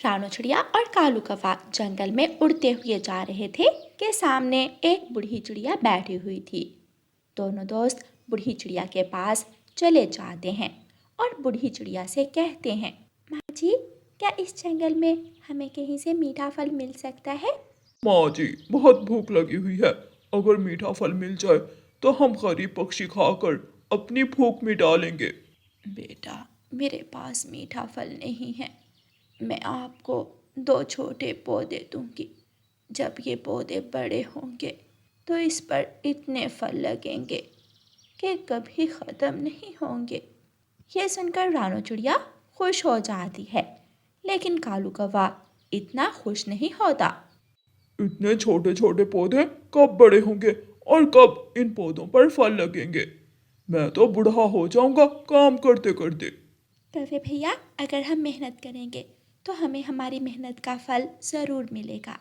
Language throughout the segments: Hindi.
रानू चिड़िया और कालू कौवा जंगल में उड़ते हुए जा रहे थे कि सामने एक बूढ़ी चिड़िया बैठी हुई थी। दोनों दोस्त बूढ़ी चिड़िया के पास चले जाते हैं और बूढ़ी चिड़िया से कहते हैं, माँ जी, क्या इस जंगल में हमें कहीं से मीठा फल मिल सकता है? माँ जी, बहुत भूख लगी हुई है। अगर मीठा फल मिल जाए तो हम गरीब पक्षी खाकर अपनी भूख मिटा लेंगे। बेटा, मेरे पास मीठा फल नहीं है। मैं आपको 2 छोटे पौधे दूंगी। जब ये पौधे बड़े होंगे तो इस पर इतने फल लगेंगे कि कभी ख़त्म नहीं होंगे। ये सुनकर रानू चिड़िया खुश हो जाती है, लेकिन कालू कौवा इतना खुश नहीं होता। इतने छोटे छोटे पौधे कब बड़े होंगे और कब इन पौधों पर फल लगेंगे? मैं तो बूढ़ा हो जाऊंगा काम करते करते। कौवे भैया, अगर हम मेहनत करेंगे तो हमें हमारी मेहनत का फल ज़रूर मिलेगा।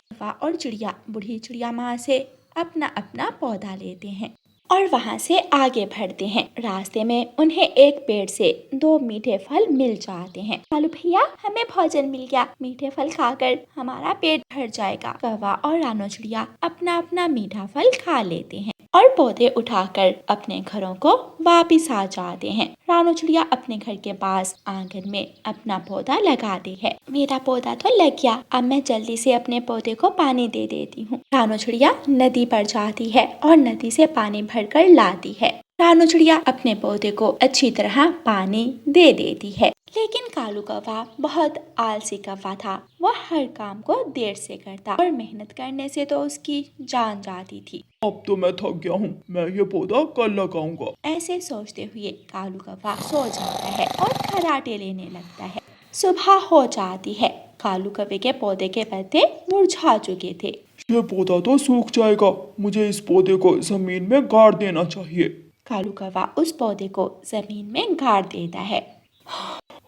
कौवा और चिड़िया बूढ़ी चिड़िया माँ से अपना अपना पौधा लेते हैं और वहाँ से आगे बढ़ते हैं। रास्ते में उन्हें एक पेड़ से 2 मीठे फल मिल जाते हैं। कालू भैया, हमें भोजन मिल गया। मीठे फल खाकर हमारा पेट भर जाएगा। कौवा और रानू चिड़िया अपना अपना मीठा फल खा लेते हैं और पौधे उठाकर अपने घरों को वापिस आ जाते हैं। रानू चिड़िया अपने घर के पास आंगन में अपना पौधा लगाती है। मेरा पौधा तो लग गया, अब मैं जल्दी से अपने पौधे को पानी दे देती हूँ। रानू चिड़िया नदी पर जाती है और नदी से पानी भरकर लाती है। रानू चिड़िया अपने पौधे को अच्छी तरह पानी दे देती है, लेकिन कालू कौवा बहुत आलसी कौवा था। वो हर काम को देर से करता और मेहनत करने से तो उसकी जान जाती थी। अब तो मैं थक गया हूँ, मैं ये पौधा कल लगाऊंगा। ऐसे सोचते हुए कालू कौवा सो जाता है और खर्राटे लेने लगता है। सुबह हो जाती है। कालू कौवे के पौधे के पत्ते मुरझा चुके थे। ये पौधा तो सूख जाएगा, मुझे इस पौधे को जमीन में गाड़ देना चाहिए। कालू कौवा उस पौधे को जमीन में गाड़ देता है।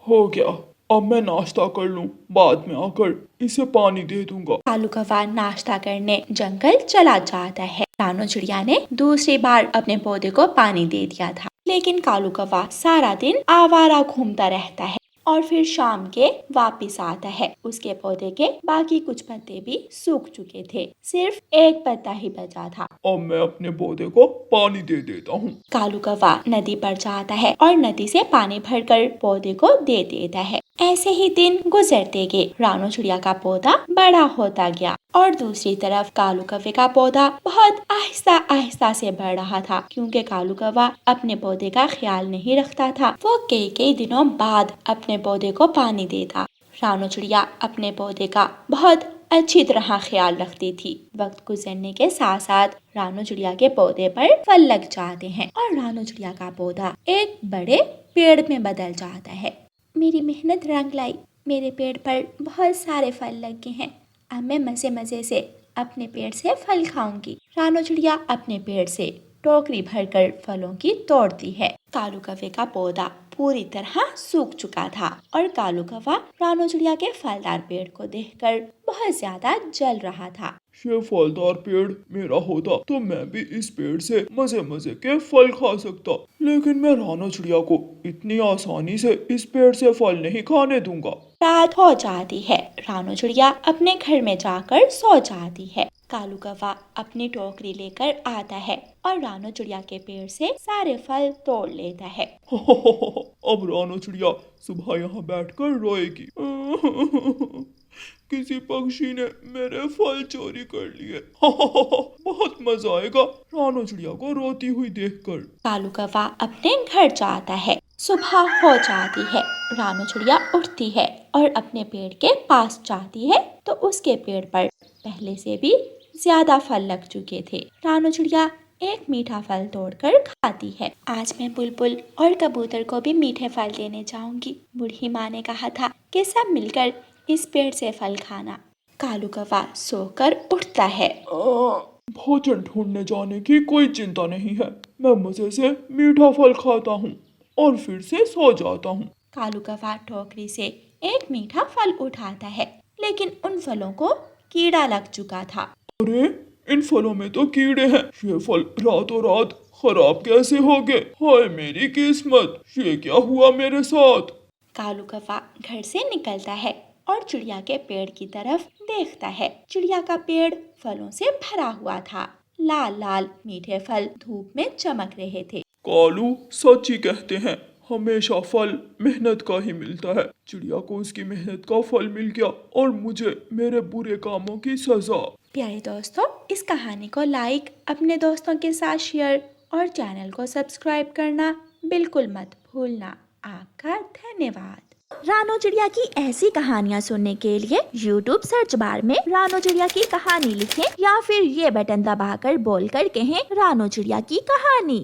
हो गया, अब मैं नाश्ता कर लूं, बाद में आकर इसे पानी दे दूंगा। कालू कौवा नाश्ता करने जंगल चला जाता है। रानू चिड़िया ने दूसरी बार अपने पौधे को पानी दे दिया था, लेकिन कालू कौवा सारा दिन आवारा घूमता रहता है और फिर शाम के वापिस आता है। उसके पौधे के बाकी कुछ पत्ते भी सूख चुके थे, सिर्फ एक पत्ता ही बचा था। अब मैं अपने पौधे को पानी दे देता हूँ। कालू कौवा नदी पर जाता है और नदी से पानी भरकर पौधे को दे देता है। ऐसे ही दिन गुजरते गए। रानू चिड़िया का पौधा बड़ा होता गया और दूसरी तरफ कालू कौवे का पौधा बहुत आहिस्ता आहिस्ता से बढ़ रहा था, क्योंकि कालू कौवा अपने पौधे का ख्याल नहीं रखता था। वो कई दिनों बाद अपने पौधे को पानी देता। रानू चिड़िया अपने पौधे का बहुत अच्छी तरह ख्याल रखती थी। वक्त गुजरने के साथ साथ रानू चिड़िया के पौधे पर फल लग जाते हैं और रानू चिड़िया का पौधा एक बड़े पेड़ में बदल जाता है। मेरी मेहनत रंग लाई, मेरे पेड़ पर बहुत सारे फल लग गए हैं। अब मैं मजे मजे से अपने पेड़ से फल खाऊंगी। रानू चिड़िया अपने पेड़ से टोकरी भरकर फलों की तोड़ती है। कालू कौवे का पौधा पूरी तरह सूख चुका था और कालू कौवा रानू चिड़िया के फलदार पेड़ को देखकर बहुत ज्यादा जल रहा था। ये फलदार पेड़ मेरा होता तो मैं भी इस पेड़ से मजे मजे के फल खा सकता, लेकिन मैं रानू चिड़िया को इतनी आसानी से इस पेड़ से फल नहीं खाने दूंगा। रात हो जाती है। रानू चिड़िया अपने घर में जाकर सो जाती है। कालू कौवा अपनी टोकरी लेकर आता है और रानू चिड़िया के पेड़ से सारे फल तोड़ लेता है। अब रानू चिड़िया सुबह यहाँ बैठकर रोएगी। किसी पक्षी ने मेरे फल चोरी कर लिए। बहुत मजा आएगा रानू चिड़िया को रोती हुई देखकर। कालू कौवा अपने घर जाता है। सुबह हो जाती है। रानू चिड़िया उठती है और अपने पेड़ के पास जाती है तो उसके पेड़ पर पहले से भी ज्यादा फल लग चुके थे। रानू चिड़िया एक मीठा फल तोड़कर खाती है। आज मैं बुलबुल और कबूतर को भी मीठे फल देने जाऊंगी। बूढ़ी माँ ने कहा था कि सब मिलकर इस पेड़ से फल खाना। कालू कौवा सोकर उठता है। भोजन ढूंढने जाने की कोई चिंता नहीं है, मैं मजे से मीठा फल खाता हूँ और फिर से सो जाता हूँ। कालू कौवा टोकरी से एक मीठा फल उठाता है, लेकिन उन फलों को कीड़ा लग चुका था। अरे, इन फलों में तो कीड़े हैं। ये फल रातों रात खराब कैसे हो गए? हाय मेरी किस्मत, ये क्या हुआ मेरे साथ? कालू कौवा घर से निकलता है और चिड़िया के पेड़ की तरफ देखता है। चिड़िया का पेड़ फलों से भरा हुआ था। लाल लाल मीठे फल धूप में चमक रहे थे। कालू सच ही कहते हैं, हमेशा फल मेहनत का ही मिलता है। चिड़िया को उसकी मेहनत का फल मिल गया और मुझे मेरे बुरे कामों की सजा। प्यारे दोस्तों, इस कहानी को लाइक, अपने दोस्तों के साथ शेयर और चैनल को सब्सक्राइब करना बिल्कुल मत भूलना। आपका धन्यवाद। रानो चिड़िया की ऐसी कहानियाँ सुनने के लिए YouTube सर्च बार में रानो चिड़िया की कहानी लिखें या फिर ये बटन दबाकर बोलकर कहें रानो चिड़िया की कहानी।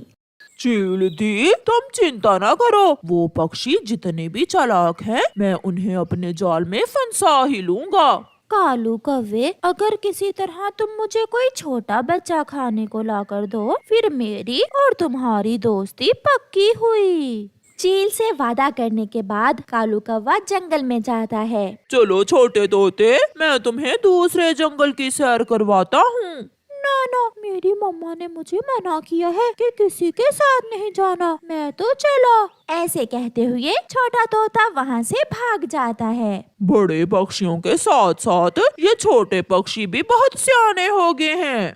चील दी, तुम चिंता ना करो, वो पक्षी जितने भी चालाक हैं, मैं उन्हें अपने जाल में फंसा ही लूंगा। कालू कौवे, अगर किसी तरह तुम मुझे कोई छोटा बच्चा खाने को लाकर दो, फिर मेरी और तुम्हारी दोस्ती पक्की हुई। चील से वादा करने के बाद कालू कौवा जंगल में जाता है। चलो छोटे तोते, मैं तुम्हें दूसरे जंगल की सैर करवाता हूँ। ना, मेरी मम्मा ने मुझे मना किया है कि किसी के साथ नहीं जाना, मैं तो चला। ऐसे कहते हुए छोटा तोता वहाँ से भाग जाता है। बड़े पक्षियों के साथ साथ ये छोटे पक्षी भी बहुत सियाने हो गए हैं।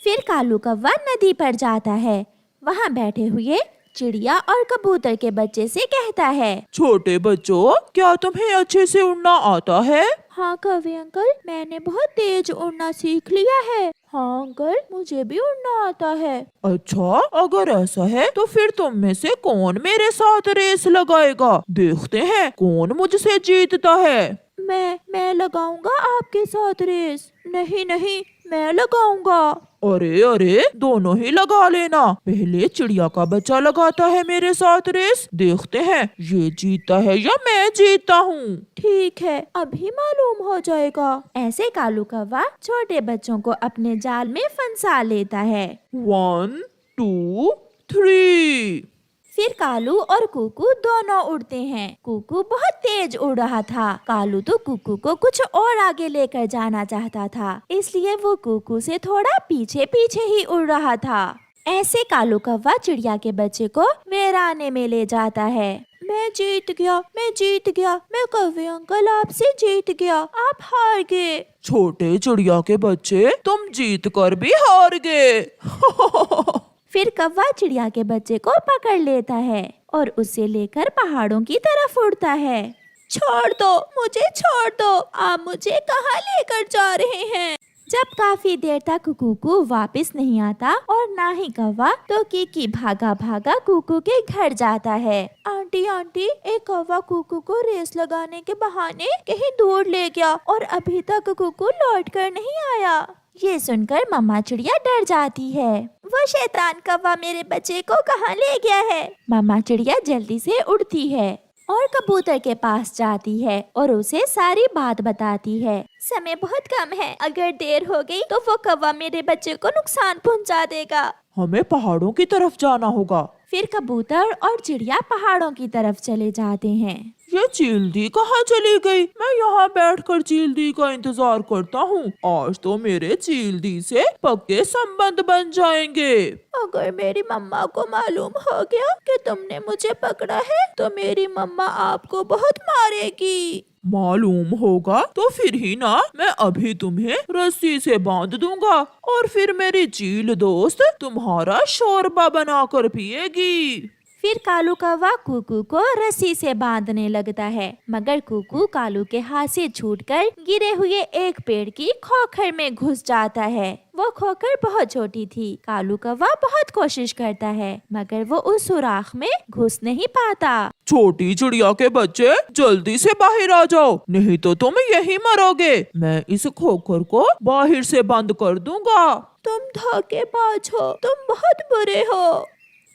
फिर कालू कौवा नदी पर जाता है। वहाँ बैठे हुए चिड़िया और कबूतर के बच्चे से कहता है, छोटे बच्चों, क्या तुम्हें अच्छे से उड़ना आता है? हाँ कौवे अंकल, मैंने बहुत तेज उड़ना सीख लिया है। हाँ अंकल, मुझे भी उड़ना आता है। अच्छा, अगर ऐसा है तो फिर तुम में से कौन मेरे साथ रेस लगाएगा? देखते हैं कौन मुझसे जीतता है। मैं लगाऊंगा आपके साथ रेस। नहीं, मैं लगाऊंगा। अरे, दोनों ही लगा लेना। पहले चिड़िया का बच्चा लगाता है मेरे साथ रेस, देखते हैं ये जीतता है या मैं जीतता हूँ। ठीक है, अभी मालूम हो जाएगा। ऐसे कालू कौवा छोटे बच्चों को अपने जाल में फंसा लेता है। 1, 2, 3। फिर कालू और कुकू दोनों उड़ते हैं। कुकू बहुत तेज उड़ रहा था। कालू तो कुकू को कुछ और आगे लेकर जाना चाहता था, इसलिए वो कुकू से थोड़ा पीछे पीछे ही उड़ रहा था। ऐसे कालू कौवा चिड़िया के बच्चे को वीराने में ले जाता है। मैं जीत गया, मैं कौवे अंकल आपसे जीत गया, आप हार गए। छोटे चिड़िया के बच्चे, तुम जीत कर भी हार गए। फिर कौवा चिड़िया के बच्चे को पकड़ लेता है और उसे लेकर पहाड़ों की तरफ उड़ता है। छोड़ दो, आप मुझे कहाँ लेकर जा रहे हैं? जब काफी देर तक कुकू वापस नहीं आता और ना ही कौवा, तो कीकी भागा भागा कुकू के घर जाता है। आंटी, एक कौवा कुकू को रेस लगाने के बहाने कहीं दूर ले गया और अभी तक कुकू लौट कर नहीं आया। ये सुनकर मम्मा चिड़िया डर जाती है। वो शैतान कौवा मेरे बच्चे को कहाँ ले गया है? मम्मा चिड़िया जल्दी से उड़ती है और कबूतर के पास जाती है और उसे सारी बात बताती है। समय बहुत कम है, अगर देर हो गई तो वो कौवा मेरे बच्चे को नुकसान पहुंचा देगा। हमें पहाड़ों की तरफ जाना होगा। फिर कबूतर और चिड़िया पहाड़ों की तरफ चले जाते हैं। ये चील दी कहाँ चली गई? मैं यहाँ बैठकर चील दी का इंतजार करता हूँ। आज तो मेरे चील दी से पक्के संबंध बन जाएंगे। अगर मेरी मम्मा को मालूम हो गया कि तुमने मुझे पकड़ा है तो मेरी मम्मा आपको बहुत मारेगी। मालूम होगा तो फिर ही ना, मैं अभी तुम्हें रस्सी से बांध दूंगा और फिर मेरी चील दोस्त तुम्हारा शोरबा बनाकर पिएगी। फिर कालू कौवा कुकू को रस्सी से बांधने लगता है, मगर कुकू कालू के हाथ से छूटकर गिरे हुए एक पेड़ की खोखर में घुस जाता है। वो खोखर बहुत छोटी थी। कालू कौवा बहुत कोशिश करता है, मगर वो उस सुराख में घुस नहीं पाता। छोटी चिड़िया के बच्चे, जल्दी से बाहर आ जाओ, नहीं तो तुम यहीं मरोगे। मैं इस खोखर को बाहर से बंद कर दूंगा। तुम धोखेबाज हो, तुम बहुत बुरे हो।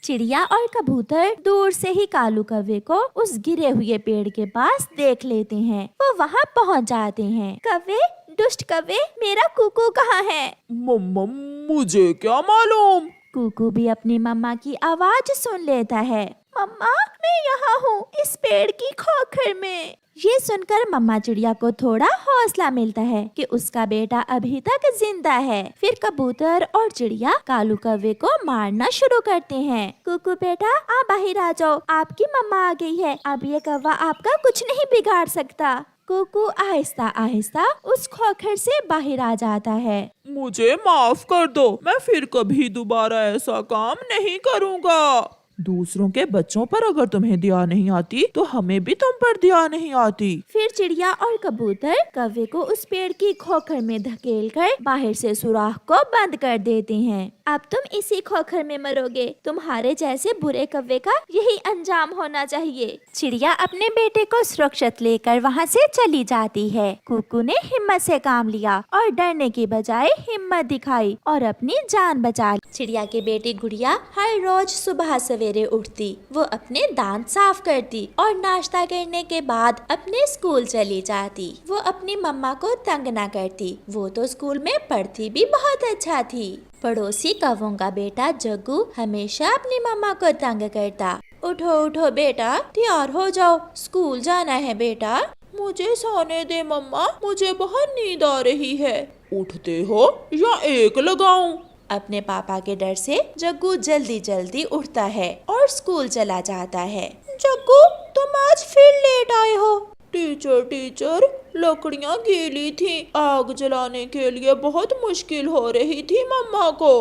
चिड़िया और कबूतर दूर से ही कालू कौवे को उस गिरे हुए पेड़ के पास देख लेते हैं। वो वहाँ पहुँच जाते हैं। कौवे, दुष्ट कौवे, मेरा कुकू कहाँ है? मम्मा, मुझे क्या मालूम? कुकू भी अपनी मम्मा की आवाज सुन लेता है। मम्मा, मैं यहाँ हूँ, इस पेड़ की खोखर में। ये सुनकर मम्मा चिड़िया को थोड़ा हौसला मिलता है कि उसका बेटा अभी तक जिंदा है। फिर कबूतर और चिड़िया कालू कौवे को मारना शुरू करते हैं। कुकू बेटा, आप बाहर आ जाओ, आपकी मम्मा आ गई है, अब ये कौवा आपका कुछ नहीं बिगाड़ सकता। कुकू आहिस्ता आहिस्ता उस खोखर से बाहर आ जाता है। मुझे माफ कर दो, मैं फिर कभी दोबारा ऐसा काम नहीं करूँगा। दूसरों के बच्चों पर अगर तुम्हें दया नहीं आती तो हमें भी तुम पर दया नहीं आती। फिर चिड़िया और कबूतर कौवे को उस पेड़ की खोखर में धकेलकर बाहर से सुराख को बंद कर देते हैं। अब तुम इसी खोखर में मरोगे। तुम्हारे जैसे बुरे कौवे का यही अंजाम होना चाहिए। चिड़िया अपने बेटे को सुरक्षित लेकर वहाँ से चली जाती है। कुकू ने हिम्मत से काम लिया और डरने की बजाय हिम्मत दिखाई और अपनी जान बचा ली। चिड़िया के बेटी गुड़िया हर रोज सुबह सवेरे उठती, वो अपने दांत साफ करती और नाश्ता करने के बाद अपने स्कूल चली जाती। वो अपनी मम्मा को तंग ना करती, वो तो स्कूल में पढ़ती भी बहुत अच्छा थी। पड़ोसी कौवों का बेटा जग्गू हमेशा अपनी मम्मा को तंग करता। उठो उठो बेटा, तैयार हो जाओ, स्कूल जाना है बेटा। मुझे सोने दे मम्मा, मुझे बहुत नींद आ रही है। उठते हो या एक लगाऊं? अपने पापा के डर से जग्गू जल्दी जल्दी उठता है और स्कूल चला जाता है। जग्गू, तुम आज फिर लेट आए हो। टीचर, लकड़ियाँ गीली थी, आग जलाने के लिए बहुत मुश्किल हो रही थी मम्मा को।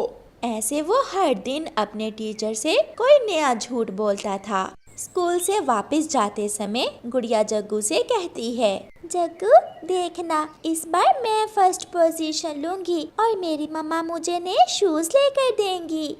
ऐसे वो हर दिन अपने टीचर से कोई नया झूठ बोलता था। स्कूल से वापस जाते समय गुड़िया जग्गू से कहती है, जग्गू देखना, इस बार मैं फर्स्ट पोजीशन लूंगी और मेरी मम्मा मुझे नए शूज लेकर देंगी।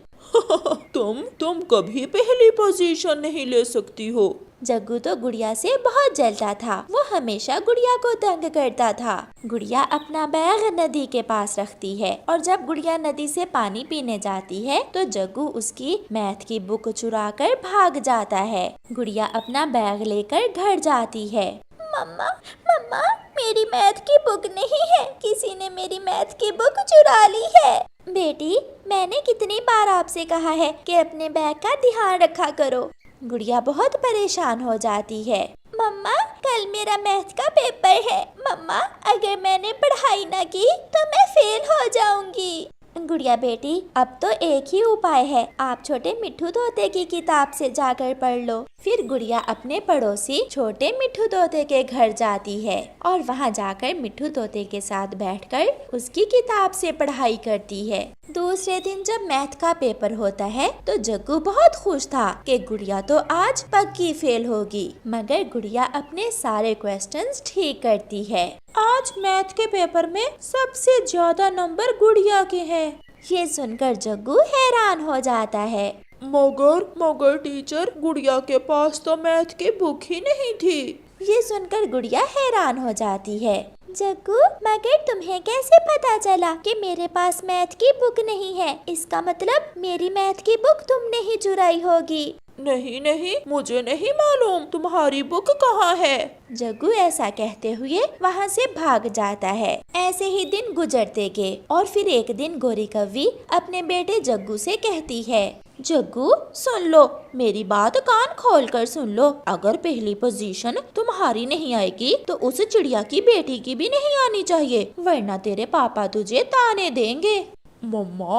तुम कभी पहली पोजीशन नहीं ले सकती हो। जग्गू तो गुड़िया से बहुत जलता था। वो हमेशा गुड़िया को तंग करता था। गुड़िया अपना बैग नदी के पास रखती है और जब गुड़िया नदी से पानी पीने जाती है तो जग्गू उसकी मैथ की बुक चुराकर भाग जाता है। गुड़िया अपना बैग लेकर घर जाती है। मम्मा मम्मा, मेरी मैथ की बुक नहीं है, किसी ने मेरी मैथ की बुक चुरा ली है। बेटी, मैंने कितनी बार आपसे कहा है कि अपने बैग का ध्यान रखा करो। गुड़िया बहुत परेशान हो जाती है। मम्मा, कल मेरा मैथ का पेपर है। मम्मा, अगर मैंने पढ़ाई न की तो मैं फेल हो जाऊंगी। गुड़िया बेटी, अब तो एक ही उपाय है, आप छोटे मिट्ठू तोते की किताब से जाकर पढ़ लो। फिर गुड़िया अपने पड़ोसी छोटे मिट्ठू तोते के घर जाती है और वहाँ जाकर मिट्ठू तोते के साथ बैठकर उसकी किताब से पढ़ाई करती है। दूसरे दिन जब मैथ का पेपर होता है तो जग्गू बहुत खुश था कि गुड़िया तो आज पक्की फेल होगी, मगर गुड़िया अपने सारे क्वेश्चंस ठीक करती है। आज मैथ के पेपर में सबसे ज्यादा नंबर गुड़िया के हैं। ये सुनकर जग्गू हैरान हो जाता है। मगर टीचर, गुड़िया के पास तो मैथ की बुक ही नहीं थी। ये सुनकर गुड़िया हैरान हो जाती है। जग्गू, मगर तुम्हें कैसे पता चला कि मेरे पास मैथ की बुक नहीं है? इसका मतलब मेरी मैथ की बुक तुमने ही चुराई होगी। नहीं, मुझे नहीं मालूम तुम्हारी बुक कहाँ है। जग्गू ऐसा कहते हुए वहाँ से भाग जाता है। ऐसे ही दिन गुजरते गए और फिर एक दिन गोरी कौवी अपने बेटे जग्गू से कहती है, जग्गू सुन लो, मेरी बात कान खोल कर सुन लो। अगर पहली पोजीशन तुम्हारी नहीं आएगी तो उस चिड़िया की बेटी की भी नहीं आनी चाहिए, वरना तेरे पापा तुझे ताने देंगे। मम्मा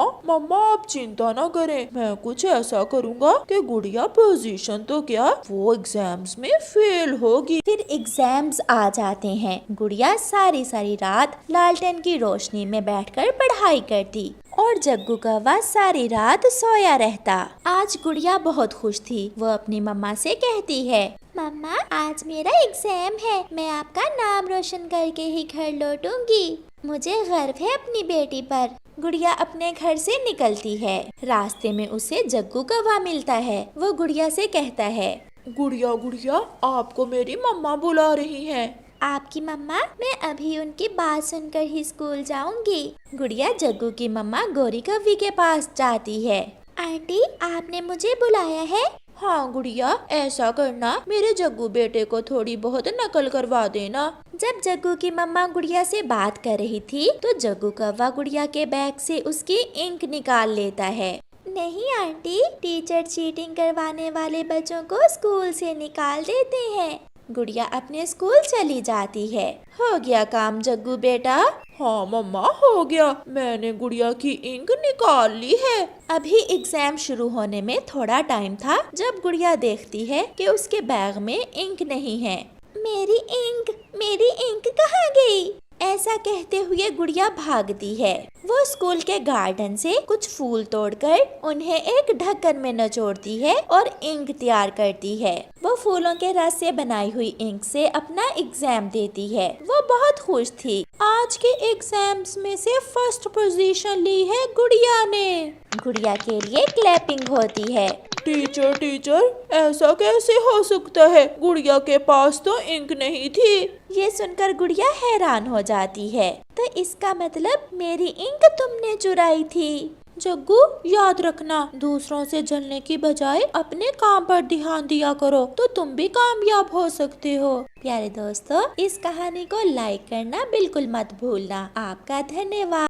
आप चिंता न करें, मैं कुछ ऐसा करूँगा कि गुड़िया पोजीशन तो क्या, वो एग्जाम्स में फेल होगी। फिर एग्जाम्स आ जाते हैं। गुड़िया सारी रात लालटेन की रोशनी में बैठकर पढ़ाई करती और जग्गू कौवा सारी रात सोया रहता। आज गुड़िया बहुत खुश थी। वो अपनी मम्मा से कहती है, मम्मा, आज मेरा एग्जाम है, मैं आपका नाम रोशन करके ही घर लौटूंगी। मुझे गर्व है अपनी बेटी पर। गुड़िया अपने घर से निकलती है। रास्ते में उसे जग्गू कौवा मिलता है। वो गुड़िया से कहता है, गुड़िया, आपको मेरी मम्मा बुला रही हैं। आपकी मम्मा? मैं अभी उनकी बात सुनकर ही स्कूल जाऊंगी। गुड़िया जग्गू की मम्मा गोरी कौवी के पास जाती है। आंटी, आपने मुझे बुलाया है? हाँ गुड़िया, ऐसा करना, मेरे जग्गू बेटे को थोड़ी बहुत नकल करवा देना। जब जग्गू की मम्मा गुड़िया से बात कर रही थी तो जग्गू कौवा गुड़िया के बैग से उसकी इंक निकाल लेता है। नहीं आंटी, टीचर चीटिंग करवाने वाले बच्चों को स्कूल से निकाल देते हैं। गुड़िया अपने स्कूल चली जाती है। हो गया काम जग्गू बेटा? हाँ मम्मा, हो गया, मैंने गुड़िया की इंक निकाल ली है। अभी एग्जाम शुरू होने में थोड़ा टाइम था जब गुड़िया देखती है कि उसके बैग में इंक नहीं है। मेरी इंक कहाँ गई? ऐसा कहते हुए गुड़िया भागती है। वो स्कूल के गार्डन से कुछ फूल तोड़कर उन्हें एक ढक्कन में निचोड़ती है और इंक तैयार करती है। वो फूलों के रस से बनाई हुई इंक से अपना एग्जाम देती है। वो बहुत खुश थी। आज के एग्जाम्स में से फर्स्ट पोजीशन ली है गुड़िया ने। गुड़िया के लिए क्लैपिंग होती है। टीचर, ऐसा कैसे हो सकता है? गुड़िया के पास तो इंक नहीं थी। ये सुनकर गुड़िया हैरान हो जाती है। तो इसका मतलब मेरी इंक तुमने चुराई थी। जग्गू, याद रखना, दूसरों से जलने की बजाय अपने काम पर ध्यान दिया करो तो तुम भी कामयाब हो सकते हो। प्यारे दोस्तों, इस कहानी को लाइक करना बिल्कुल मत भूलना। आपका धन्यवाद।